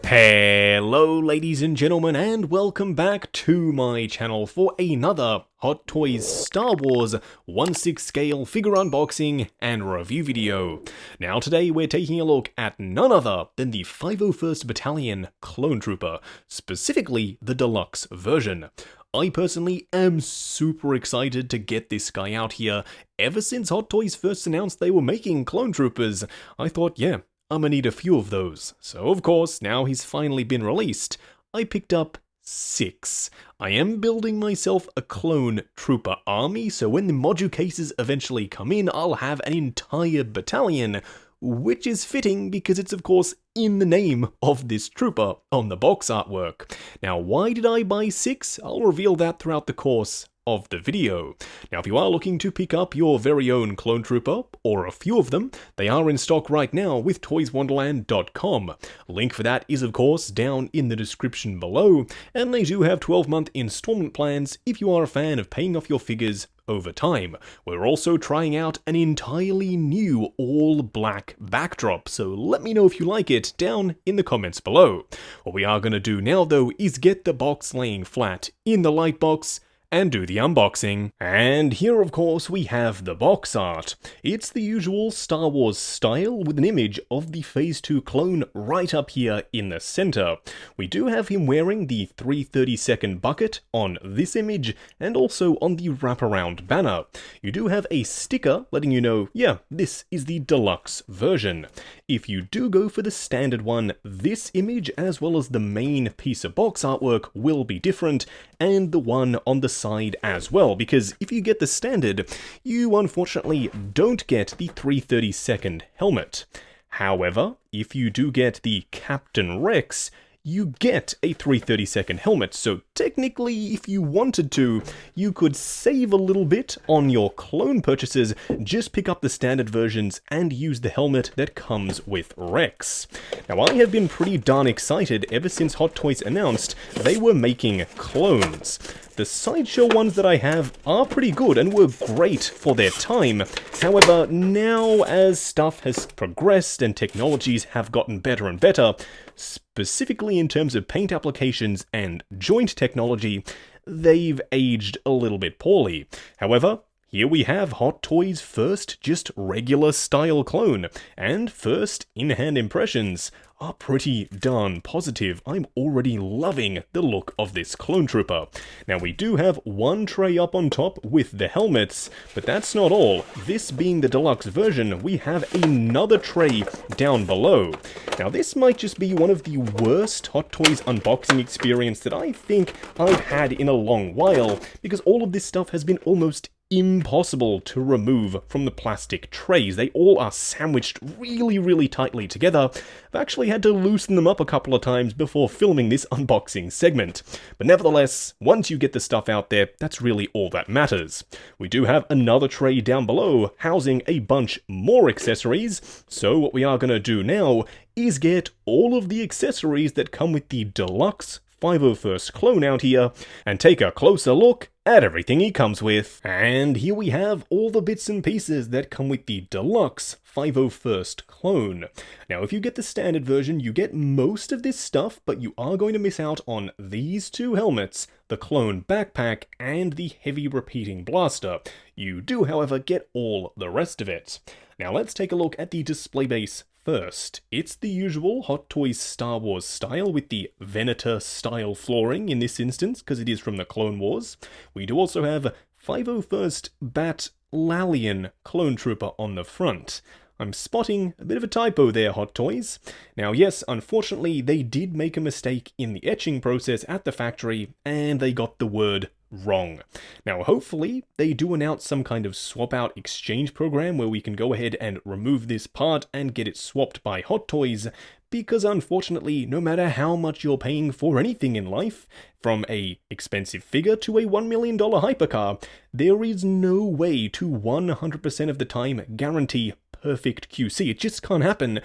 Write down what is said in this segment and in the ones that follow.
Hello ladies and gentlemen, and welcome back to my channel for another Hot Toys Star Wars 1/6 scale figure unboxing and review video. Now today we're taking a look at none other than the 501st Battalion Clone Trooper, specifically the Deluxe version. I personally am super excited to get this guy out here. Ever since Hot Toys first announced they were making Clone Troopers, I thought, yeah, I'm gonna need a few of those. So of course, now he's finally been released, I picked up 6. I am building myself a clone trooper army, so when the module cases eventually come in, I'll have an entire battalion, which is fitting because it's of course in the name of this trooper on the box artwork. Now why did I buy 6? I'll reveal that throughout the course of the video. Now if you are looking to pick up your very own clone trooper, or a few of them, they are in stock right now with toyswonderland.com. Link for that is of course down in the description below, and they do have 12-month installment plans if you are a fan of paying off your figures over time. We're also trying out an entirely new all-black backdrop, so let me know if you like it down in the comments below. What we are going to do now though is get the box laying flat in the light box and do the unboxing. And here of course we have the box art. It's the usual Star Wars style with an image of the Phase 2 clone right up here in the center. We do have him wearing the 332nd bucket on this image and also on the wraparound banner. You do have a sticker letting you know, yeah, this is the deluxe version. If you do go for the standard one, this image as well as the main piece of box artwork will be different, and the one on the side as well, because if you get the standard, you unfortunately don't get the 332nd helmet. However, if you do get the Captain Rex, you get a 332nd helmet, so technically if you wanted to, you could save a little bit on your clone purchases, just pick up the standard versions and use the helmet that comes with Rex. Now I have been pretty darn excited ever since Hot Toys announced they were making clones. The Sideshow ones that I have are pretty good and were great for their time. However, now as stuff has progressed and technologies have gotten better and better, specifically in terms of paint applications and joint technology, they've aged a little bit poorly. However, here we have Hot Toys' first just regular style clone, and first in-hand impressions are pretty darn positive. I'm already loving the look of this clone trooper. Now we do have one tray up on top with the helmets, but that's not all. This being the deluxe version, we have another tray down below. Now this might just be one of the worst Hot Toys unboxing experience that I think I've had in a long while, because all of this stuff has been almost impossible to remove from the plastic trays. They all are sandwiched really tightly together. I've actually had to loosen them up a couple of times before filming this unboxing segment. But nevertheless, once you get the stuff out there, that's really all that matters. We do have another tray down below housing a bunch more accessories, so what we are going to do now is get all of the accessories that come with the Deluxe 501st clone out here and take a closer look at everything he comes with. And here we have all the bits and pieces that come with the Deluxe 501st clone. Now if you get the standard version, you get most of this stuff, but you are going to miss out on these two helmets, the clone backpack, and the heavy repeating blaster. You do, however, get all the rest of it. Now let's take a look at the display base first. It's the usual Hot Toys Star Wars style with the Venator style flooring in this instance, because it is from the Clone Wars. We do also have 501st Battalion Clone Trooper on the front. I'm spotting a bit of a typo there, Hot Toys. Now yes, unfortunately they did make a mistake in the etching process at the factory, and they got the word wrong. Now hopefully they do announce some kind of swap out exchange program where we can go ahead and remove this part and get it swapped by Hot Toys, because unfortunately no matter how much you're paying for anything in life, from a expensive figure to a $1 million hypercar, there is no way to 100% of the time guarantee perfect QC. It just can't happen,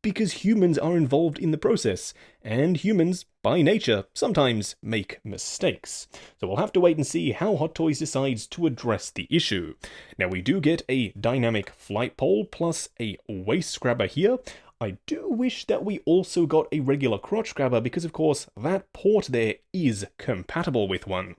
because humans are involved in the process, and humans, by nature, sometimes make mistakes. So we'll have to wait and see how Hot Toys decides to address the issue. Now we do get a dynamic flight pole plus a waist grabber here. I do wish that we also got a regular crotch grabber because of course that port there is compatible with one.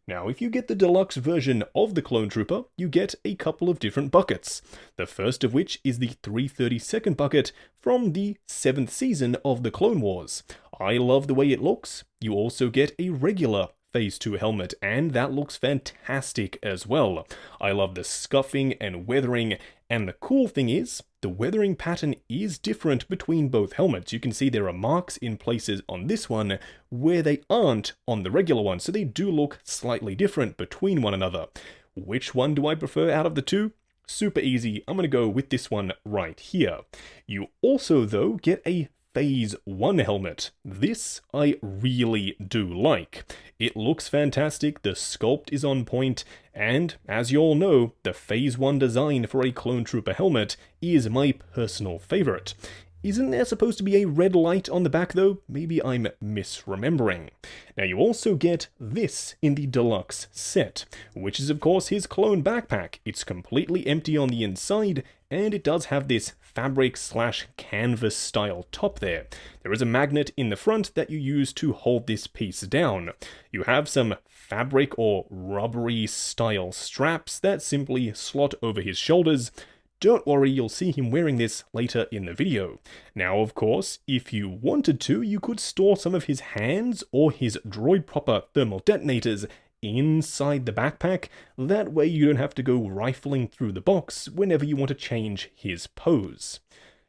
Now, if you get the deluxe version of the Clone Trooper, you get a couple of different buckets. The first of which is the 332nd bucket from the 7th season of the Clone Wars. I love the way it looks. You also get a regular Phase 2 helmet, and that looks fantastic as well. I love the scuffing and weathering, and the cool thing is, the weathering pattern is different between both helmets. You can see there are marks in places on this one where they aren't on the regular one, so they do look slightly different between one another. Which one do I prefer out of the two? Super easy, I'm going to go with this one right here. You also, though, get a Phase 1 helmet. This I really do like. It looks fantastic, the sculpt is on point, and as you all know, the Phase 1 design for a Clone Trooper helmet is my personal favorite. Isn't there supposed to be a red light on the back though? Maybe I'm misremembering. Now you also get this in the deluxe set, which is of course his clone backpack. It's completely empty on the inside, and it does have this fabric/canvas style top there. There is a magnet in the front that you use to hold this piece down. You have some fabric or rubbery style straps that simply slot over his shoulders. Don't worry, you'll see him wearing this later in the video. Now, of course, if you wanted to, you could store some of his hands or his droid proper thermal detonators inside the backpack. That way you don't have to go rifling through the box whenever you want to change his pose.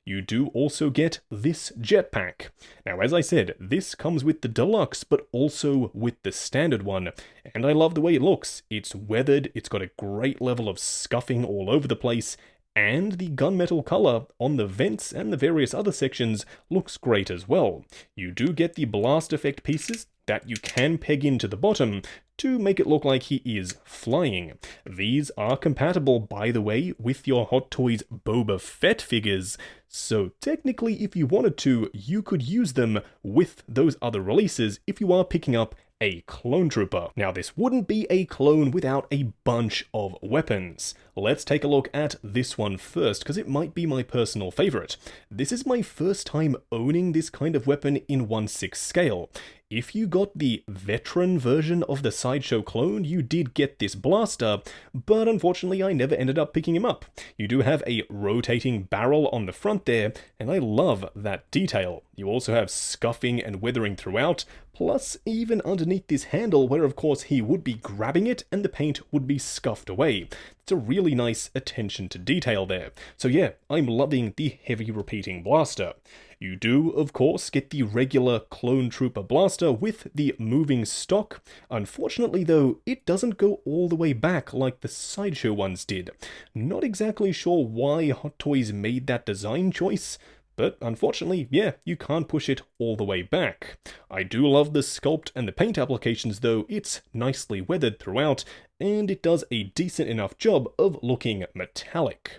You do also get this jetpack. Now, as I said, this comes with the deluxe, but also with the standard one, and I love the way it looks. It's weathered, it's got a great level of scuffing all over the place, and the gunmetal color on the vents and the various other sections looks great as well. You do get the blast effect pieces that you can peg into the bottom to make it look like he is flying. These are compatible, by the way, with your Hot Toys Boba Fett figures, so technically if you wanted to, you could use them with those other releases if you are picking up a clone trooper. Now, this wouldn't be a clone without a bunch of weapons. Let's take a look at this one first, because it might be my personal favorite. This is my first time owning this kind of weapon in 1/6 scale. If you got the veteran version of the Sideshow clone, you did get this blaster, but unfortunately I never ended up picking him up. You do have a rotating barrel on the front there, and I love that detail. You also have scuffing and weathering throughout, plus even underneath this handle where of course he would be grabbing it and the paint would be scuffed away. It's a really nice attention to detail there. So yeah, I'm loving the heavy repeating blaster. You do, of course, get the regular Clone Trooper blaster with the moving stock. Unfortunately though, it doesn't go all the way back like the Sideshow ones did. Not exactly sure why Hot Toys made that design choice, but unfortunately, yeah, you can't push it all the way back. I do love the sculpt and the paint applications though. It's nicely weathered throughout, and it does a decent enough job of looking metallic.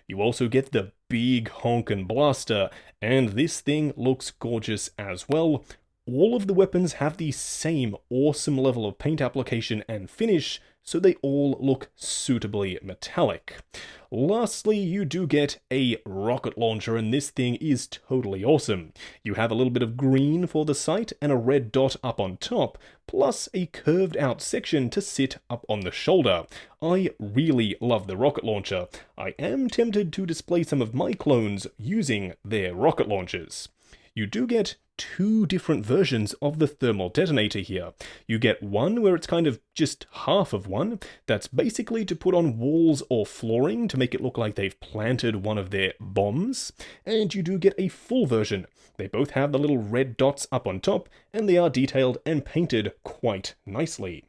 You also get the big honkin' blaster, and this thing looks gorgeous as well. All of the weapons have the same awesome level of paint application and finish, so they all look suitably metallic. Lastly, you do get a rocket launcher, and this thing is totally awesome. You have a little bit of green for the sight and a red dot up on top, plus a curved out section to sit up on the shoulder. I really love the rocket launcher. I am tempted to display some of my clones using their rocket launchers. You do get two different versions of the thermal detonator here. You get one where it's kind of just half of one, that's basically to put on walls or flooring to make it look like they've planted one of their bombs, and you do get a full version. They both have the little red dots up on top, and they are detailed and painted quite nicely.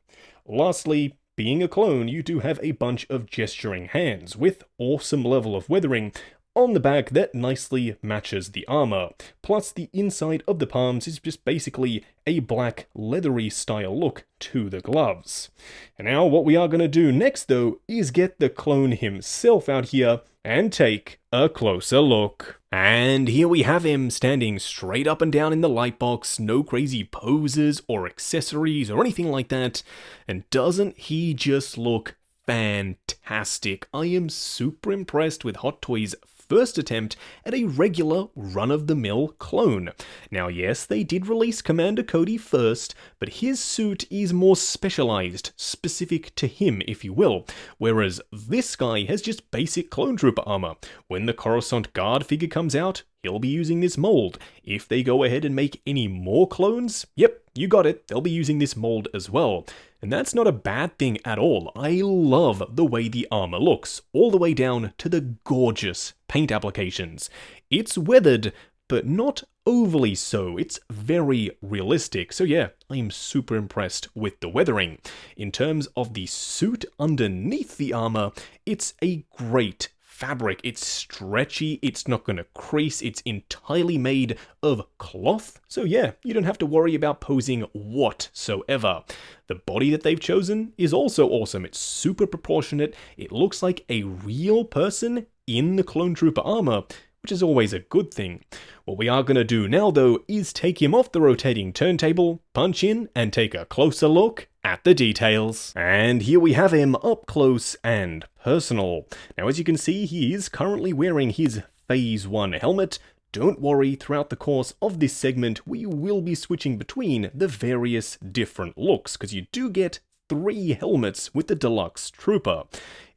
Lastly, being a clone, you do have a bunch of gesturing hands with awesome level of weathering on the back that nicely matches the armor, plus the inside of the palms is just basically a black leathery style look to the gloves. And now what we are going to do next though is get the clone himself out here and take a closer look. And here we have him standing straight up and down in the light box, no crazy poses or accessories or anything like that, and doesn't he just look fantastic? I am super impressed with Hot Toys' first attempt at a regular run-of-the-mill clone. Now yes, they did release Commander Cody first, but his suit is more specialized, specific to him if you will, whereas this guy has just basic clone trooper armor. When the Coruscant Guard figure comes out, he'll be using this mold. If they go ahead and make any more clones, yep, you got it, they'll be using this mold as well. And that's not a bad thing at all. I love the way the armor looks, all the way down to the gorgeous paint applications. It's weathered, but not overly so. It's very realistic. So yeah, I'm super impressed with the weathering. In terms of the suit underneath the armor, it's a great fabric. It's stretchy, it's not going to crease, it's entirely made of cloth. So yeah, you don't have to worry about posing whatsoever. The body that they've chosen is also awesome. It's super proportionate. It looks like a real person in the Clone Trooper armor, which is always a good thing. What we are going to do now though is take him off the rotating turntable, punch in, and take a closer look at the details. And here we have him up close and personal. Now as you can see, he is currently wearing his Phase 1 helmet. Don't worry, throughout the course of this segment, we will be switching between the various different looks, because you do get 3 helmets with the Deluxe Trooper.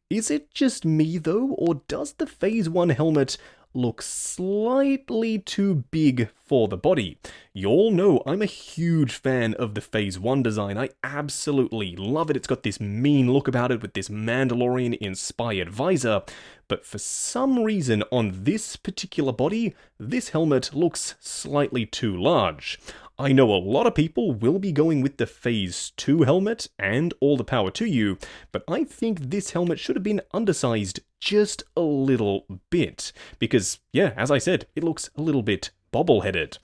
Is it just me though, or does the Phase 1 helmet look slightly too big for the body? You all know I'm a huge fan of the Phase 1 design. I absolutely love it. It's got this mean look about it with this Mandalorian-inspired visor, but for some reason on this particular body, this helmet looks slightly too large. I know a lot of people will be going with the Phase 2 helmet, and all the power to you, but I think this helmet should have been undersized just a little bit, because, yeah, as I said, it looks a little bit bobble-headed.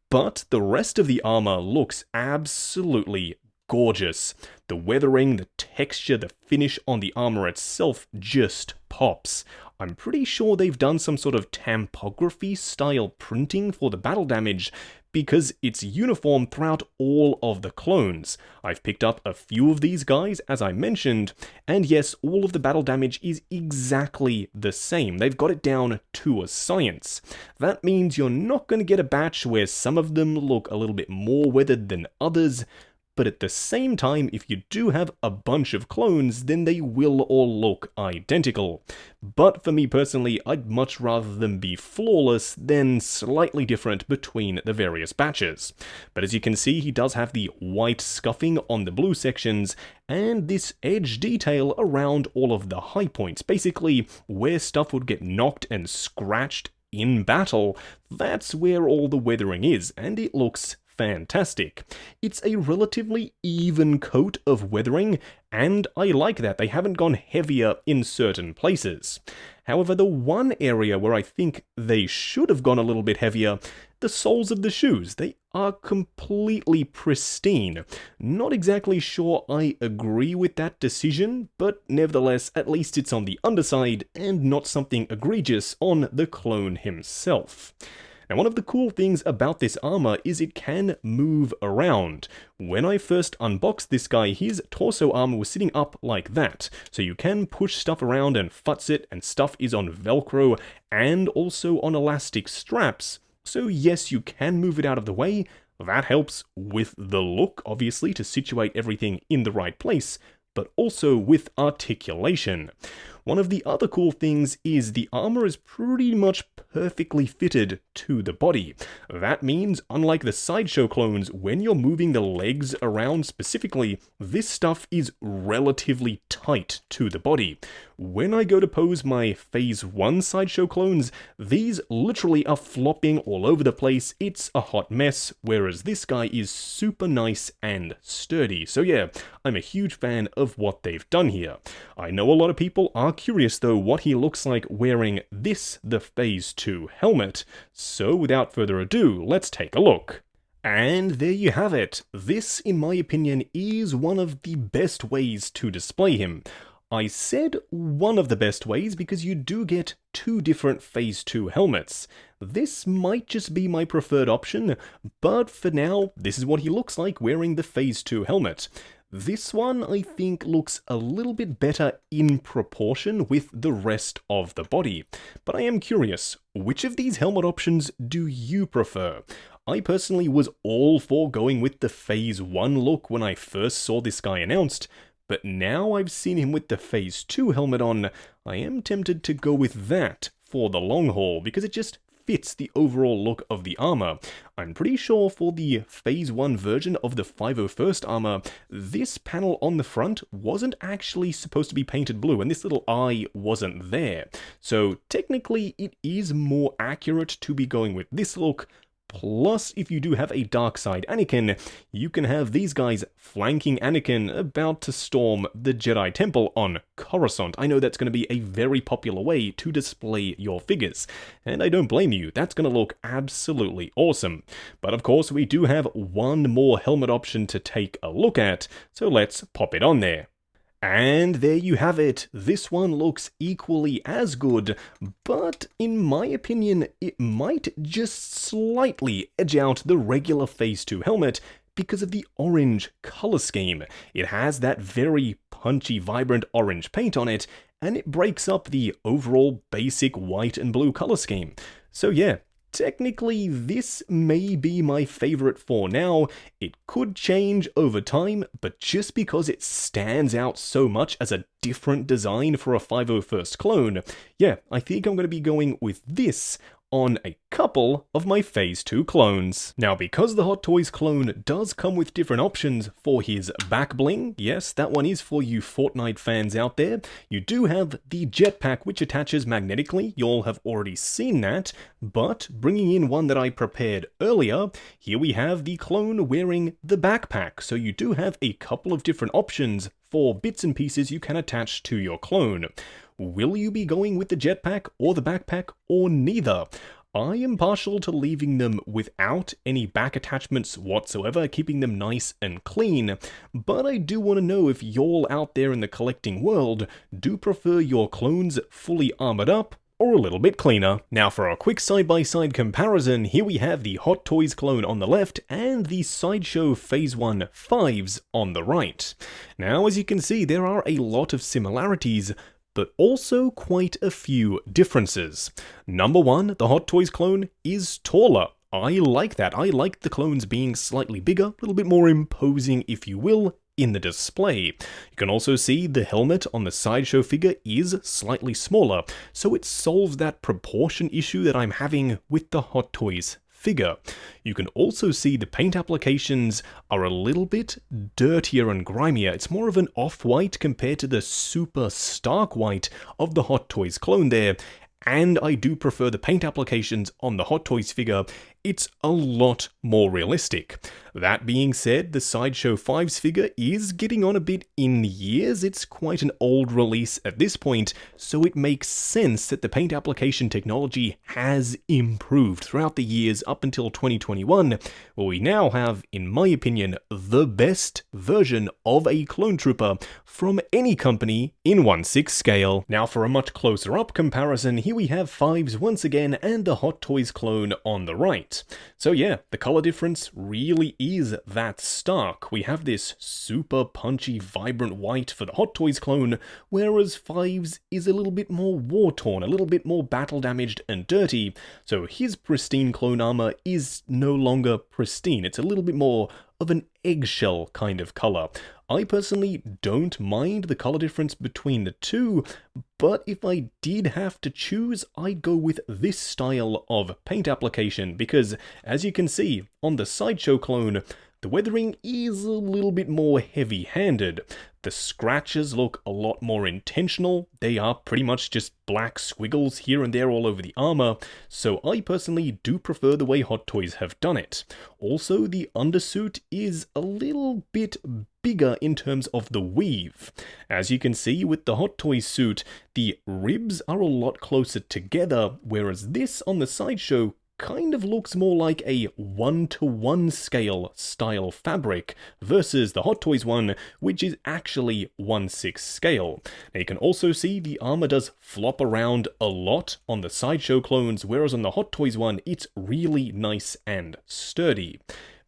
But the rest of the armor looks absolutely gorgeous. The weathering, the texture, the finish on the armor itself just pops. I'm pretty sure they've done some sort of tampography style printing for the battle damage, because it's uniform throughout all of the clones. I've picked up a few of these guys, as I mentioned, and yes, all of the battle damage is exactly the same. They've got it down to a science. That means you're not going to get a batch where some of them look a little bit more weathered than others, but at the same time, if you do have a bunch of clones, then they will all look identical. But for me personally, I'd much rather them be flawless than slightly different between the various batches. But as you can see, he does have the white scuffing on the blue sections, and this edge detail around all of the high points. Basically, where stuff would get knocked and scratched in battle, that's where all the weathering is, and it looks fantastic. It's a relatively even coat of weathering, and I like that. They haven't gone heavier in certain places. However, the one area where I think they should have gone a little bit heavier, the soles of the shoes. They are completely pristine. Not exactly sure I agree with that decision, but nevertheless, at least it's on the underside and not something egregious on the clone himself. Now, one of the cool things about this armor is it can move around. When I first unboxed this guy, his torso armor was sitting up like that, so you can push stuff around and futz it, and stuff is on Velcro and also on elastic straps. So yes, you can move it out of the way. That helps with the look, obviously, to situate everything in the right place, but also with articulation. One of the other cool things is the armor is pretty much perfectly fitted to the body. That means, unlike the Sideshow clones, when you're moving the legs around specifically, this stuff is relatively tight to the body. When I go to pose my Phase 1 Sideshow clones, these literally are flopping all over the place. It's a hot mess, whereas this guy is super nice and sturdy. So yeah, I'm a huge fan of what they've done here. I know a lot of people are curious though what he looks like wearing this, the Phase 2 helmet, so without further ado, let's take a look. And there you have it. This, in my opinion, is one of the best ways to display him. I said one of the best ways because you do get 2 different Phase 2 helmets. This might just be my preferred option, but for now, this is what he looks like wearing the Phase 2 helmet. This one, I think, looks a little bit better in proportion with the rest of the body. But I am curious, which of these helmet options do you prefer? I personally was all for going with the Phase 1 look when I first saw this guy announced, but now I've seen him with the Phase 2 helmet on, I am tempted to go with that for the long haul, because it just fits the overall look of the armor. I'm pretty sure for the Phase 1 version of the 501st armor, this panel on the front wasn't actually supposed to be painted blue, and this little eye wasn't there. So technically it is more accurate to be going with this look. Plus, if you do have a dark side Anakin, you can have these guys flanking Anakin about to storm the Jedi Temple on Coruscant. I know that's going to be a very popular way to display your figures, and I don't blame you, that's going to look absolutely awesome. But of course, we do have one more helmet option to take a look at, so let's pop it on there. And there you have it. This one looks equally as good, but in my opinion, it might just slightly edge out the regular Phase 2 helmet because of the orange color scheme. It has that very punchy, vibrant orange paint on it, and it breaks up the overall basic white and blue color scheme. So yeah, technically, this may be my favorite for now. It could change over time, but just because it stands out so much as a different design for a 501st clone, yeah, I think I'm going to be going with this on a couple of my Phase 2 clones. Now, because the Hot Toys clone does come with different options for his back bling, yes, that one is for you Fortnite fans out there, you do have the Jetpack, which attaches magnetically. You all have already seen that, but bringing in one that I prepared earlier, here we have the clone wearing the backpack, so you do have a couple of different options for bits and pieces you can attach to your clone. Will you be going with the jetpack or the backpack or neither? I am partial to leaving them without any back attachments whatsoever, keeping them nice and clean, but I do want to know if y'all out there in the collecting world do prefer your clones fully armored up or a little bit cleaner. Now for a quick side-by-side comparison, here we have the Hot Toys clone on the left and the Sideshow Phase 1 5s on the right. Now as you can see, there are a lot of similarities, but also quite a few differences. Number one, the Hot Toys clone is taller. I like that. I like the clones being slightly bigger, a little bit more imposing, if you will, in the display. You can also see the helmet on the Sideshow figure is slightly smaller, so it solves that proportion issue that I'm having with the Hot Toys figure. You can also see the paint applications are a little bit dirtier and grimier. It's more of an off-white compared to the super stark white of the Hot Toys clone there, and I do prefer the paint applications on the Hot Toys figure. It's a lot more realistic. That being said, the Sideshow 5's figure is getting on a bit in years. It's quite an old release at this point, so it makes sense that the paint application technology has improved throughout the years up until 2021, where we now have, in my opinion, the best version of a clone trooper from any company in 1/6 scale. Now for a much closer up comparison, here we have 5s once again and the Hot Toys clone on the right. So yeah, the color difference really is that stark. We have this super punchy, vibrant white for the Hot Toys clone, whereas 5's is a little bit more war-torn, a little bit more battle-damaged and dirty, so his pristine clone armor is no longer pristine. It's a little bit more of an eggshell kind of color. I personally don't mind the color difference between the two, but if I did have to choose, I'd go with this style of paint application, because as you can see on the Sideshow clone, the weathering is a little bit more heavy-handed. The scratches look a lot more intentional. They are pretty much just black squiggles here and there all over the armor, so I personally do prefer the way Hot Toys have done it. Also, the undersuit is a little bit bigger in terms of the weave. As you can see with the Hot Toys suit, the ribs are a lot closer together, whereas this on the Sideshow kind of looks more like a 1-to-1 scale style fabric versus the Hot Toys one, which is actually 1/6 scale. Now you can also see the armor does flop around a lot on the Sideshow clones, whereas on the Hot Toys one, it's really nice and sturdy.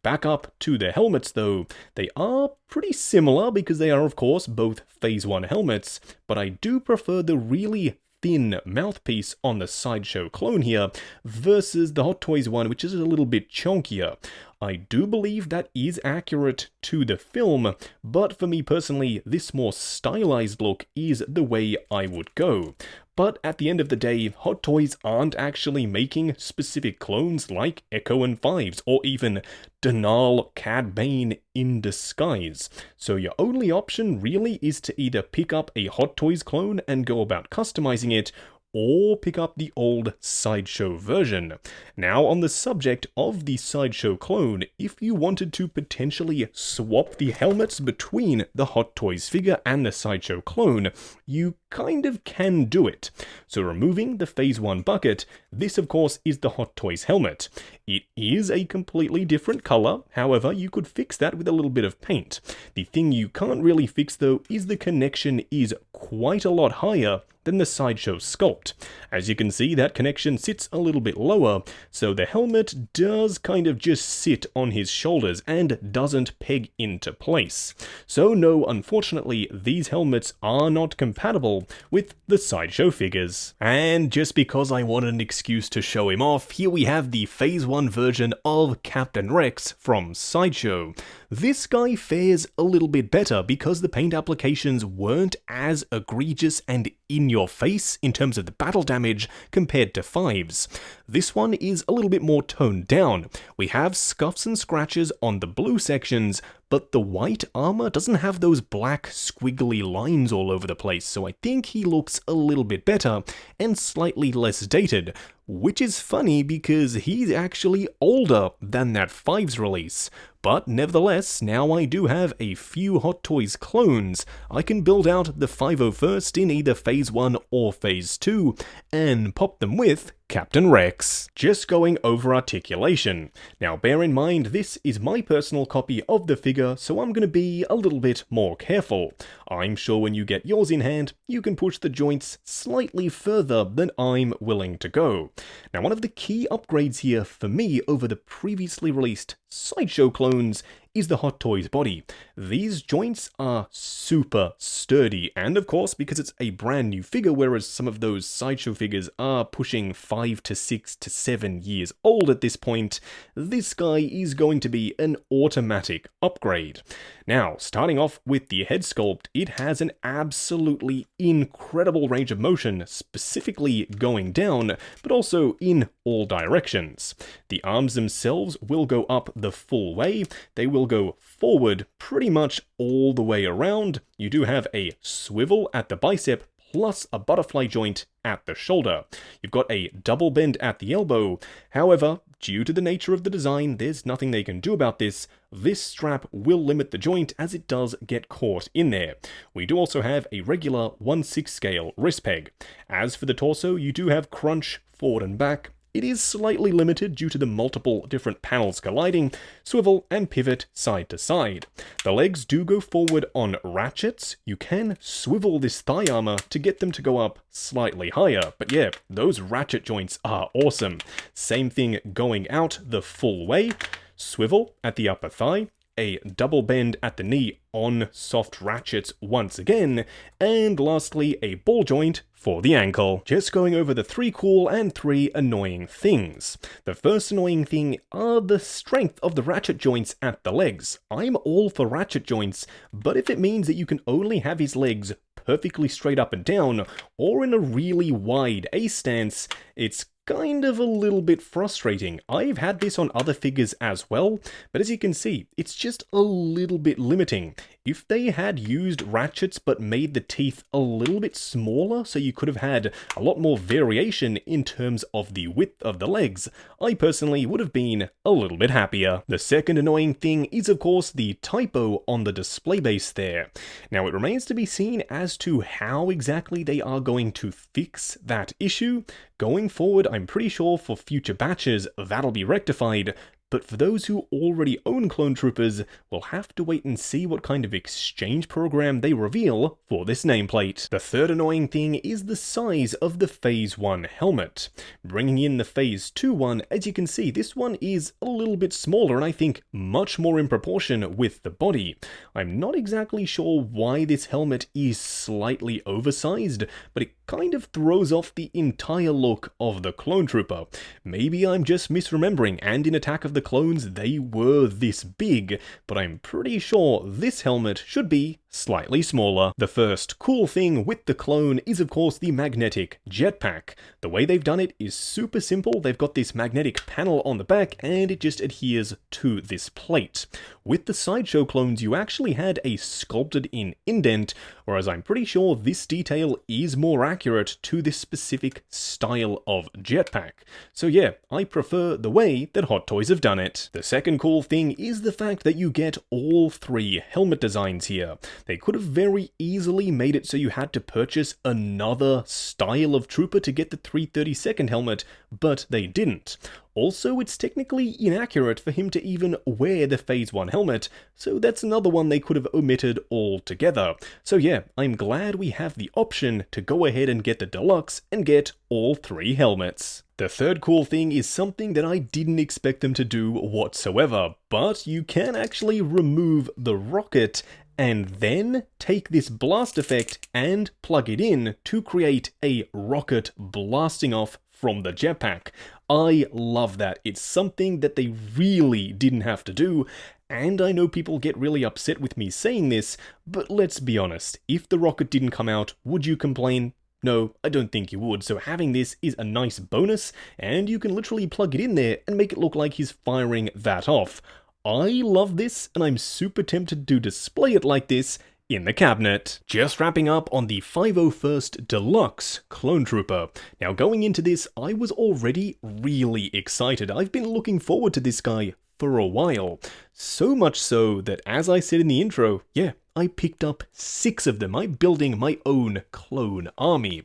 Back up to the helmets though, they are pretty similar because they are of course both Phase 1 helmets, but I do prefer the really thin mouthpiece on the Sideshow clone here versus the Hot Toys one, which is a little bit chunkier. I do believe that is accurate to the film, but for me personally, this more stylized look is the way I would go. But at the end of the day, Hot Toys aren't actually making specific clones like Echo and Fives, or even Denal Cad Bane in disguise. So your only option really is to either pick up a Hot Toys clone and go about customizing it, or pick up the old Sideshow version. Now, on the subject of the Sideshow clone, if you wanted to potentially swap the helmets between the Hot Toys figure and the Sideshow clone, you kind of can do it. So removing the Phase 1 bucket, this of course is the Hot Toys helmet. It is a completely different color, however you could fix that with a little bit of paint. The thing you can't really fix though is the connection is quite a lot higher than the Sideshow sculpt. As you can see, that connection sits a little bit lower, so the helmet does kind of just sit on his shoulders and doesn't peg into place. So no, unfortunately, these helmets are not compatible with the Sideshow figures. And just because I wanted an excuse to show him off, here we have the Phase 1 version of Captain Rex from Sideshow. This guy fares a little bit better because the paint applications weren't as egregious and in your face in terms of the battle damage compared to Fives. This one is a little bit more toned down. We have scuffs and scratches on the blue sections, but the white armor doesn't have those black squiggly lines all over the place, so I think he looks a little bit better and slightly less dated, which is funny because he's actually older than that Fives release. But nevertheless, now I do have a few Hot Toys clones. I can build out the 501st in either Phase 1 or Phase 2 and pop them with Captain Rex. Just going over articulation. Now bear in mind this is my personal copy of the figure, so I'm going to be a little bit more careful. I'm sure when you get yours in hand, you can push the joints slightly further than I'm willing to go. Now one of the key upgrades here for me over the previously released Sideshow clones is the Hot Toys body. These joints are super sturdy, and of course because it's a brand new figure, whereas some of those Sideshow figures are pushing 5 to 6 to 7 years old at this point, this guy is going to be an automatic upgrade. Now, starting off with the head sculpt, it has an absolutely incredible range of motion, specifically going down, but also in all directions. The arms themselves will go up the full way, they will go forward pretty much all the way around. You do have a swivel at the bicep, plus a butterfly joint at the shoulder. You've got a double bend at the elbow. However, due to the nature of the design, there's nothing they can do about this. This strap will limit the joint as it does get caught in there. We do also have a regular 1/6 scale wrist peg. As for the torso, you do have crunch forward and back. It is slightly limited due to the multiple different panels colliding, swivel and pivot side to side. The legs do go forward on ratchets. You can swivel this thigh armor to get them to go up slightly higher, but yeah, those ratchet joints are awesome. Same thing going out the full way, swivel at the upper thigh, a double bend at the knee on soft ratchets once again, and lastly a ball joint for the ankle. Just going over the 3 cool and 3 annoying things. The first annoying thing are the strength of the ratchet joints at the legs. I'm all for ratchet joints, but if it means that you can only have his legs perfectly straight up and down, or in a really wide A stance, it's kind of a little bit frustrating. I've had this on other figures as well, but as you can see, it's just a little bit limiting. If they had used ratchets but made the teeth a little bit smaller so you could have had a lot more variation in terms of the width of the legs, I personally would have been a little bit happier. The second annoying thing is of course the typo on the display base there. Now it remains to be seen as to how exactly they are going to fix that issue. Going forward, I'm pretty sure for future batches that'll be rectified, but for those who already own clone troopers, we'll have to wait and see what kind of exchange program they reveal for this nameplate. The third annoying thing is the size of the Phase 1 helmet. Bringing in the Phase 2 one, as you can see, this one is a little bit smaller and I think much more in proportion with the body. I'm not exactly sure why this helmet is slightly oversized, but it kind of throws off the entire look of the clone trooper. Maybe I'm just misremembering, and in Attack of the Clones they were this big, but I'm pretty sure this helmet should be slightly smaller. The first cool thing with the clone is of course the magnetic jetpack. The way they've done it is super simple. They've got this magnetic panel on the back and it just adheres to this plate. With the Sideshow clones you actually had a sculpted in indent, whereas I'm pretty sure this detail is more accurate to this specific style of jetpack. So yeah, I prefer the way that Hot Toys have done it. The second cool thing is the fact that you get all three helmet designs here. They could have very easily made it so you had to purchase another style of trooper to get the 332nd helmet, but they didn't. Also, it's technically inaccurate for him to even wear the Phase 1 helmet, so that's another one they could have omitted altogether. So yeah, I'm glad we have the option to go ahead and get the Deluxe and get all three helmets. The third cool thing is something that I didn't expect them to do whatsoever, but you can actually remove the rocket and then take this blast effect and plug it in to create a rocket blasting off from the jetpack. I love that. It's something that they really didn't have to do, and I know people get really upset with me saying this, but let's be honest, if the rocket didn't come out, would you complain? No, I don't think you would, so having this is a nice bonus, and you can literally plug it in there and make it look like he's firing that off. I love this, and I'm super tempted to display it like this in the cabinet. Just wrapping up on the 501st Deluxe Clone Trooper. Now going into this, I was already really excited. I've been looking forward to this guy for a while. So much so that, as I said in the intro, yeah, I picked up 6 of them. I'm building my own clone army.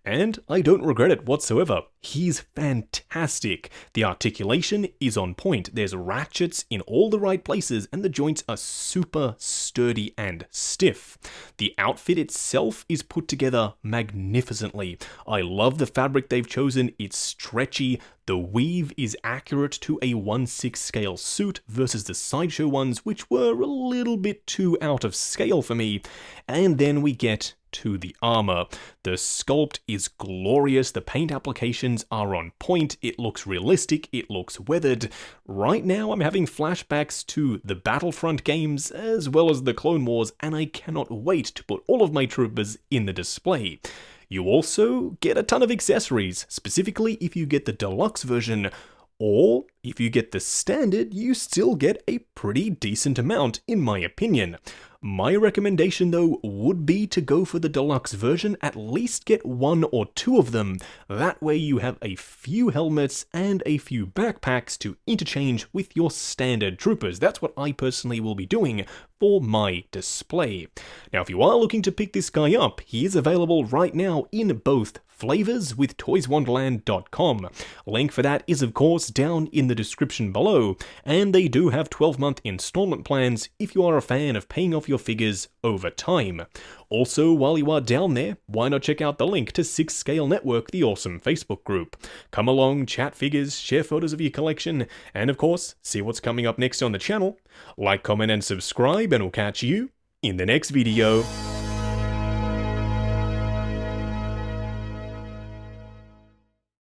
And I don't regret it whatsoever. He's fantastic. The articulation is on point. There's ratchets in all the right places and the joints are super sturdy and stiff. The outfit itself is put together magnificently. I love the fabric they've chosen. It's stretchy. The weave is accurate to a 1/6 scale suit versus the Sideshow ones, which were a little bit too out of scale for me. And then we get to the armor. The sculpt is glorious, the paint applications are on point, it looks realistic, it looks weathered. Right now I'm having flashbacks to the Battlefront games as well as the Clone Wars, and I cannot wait to put all of my troopers in the display. You also get a ton of accessories, specifically if you get the Deluxe version, or if you get the standard, you still get a pretty decent amount in my opinion. My recommendation though would be to go for the Deluxe version, at least get 1 or 2 of them. That way you have a few helmets and a few backpacks to interchange with your standard troopers. That's what I personally will be doing for my display. Now if you are looking to pick this guy up, he is available right now in both flavors with toyswonderland.com. Link for that is of course down in the description below, and they do have 12-month installment plans if you are a fan of paying off your figures over time. Also, while you are down there, why not check out the link to 6 Scale Network, the awesome Facebook group. Come along, chat figures, share photos of your collection, and of course, see what's coming up next on the channel. Like, comment, and subscribe, and we'll catch you in the next video.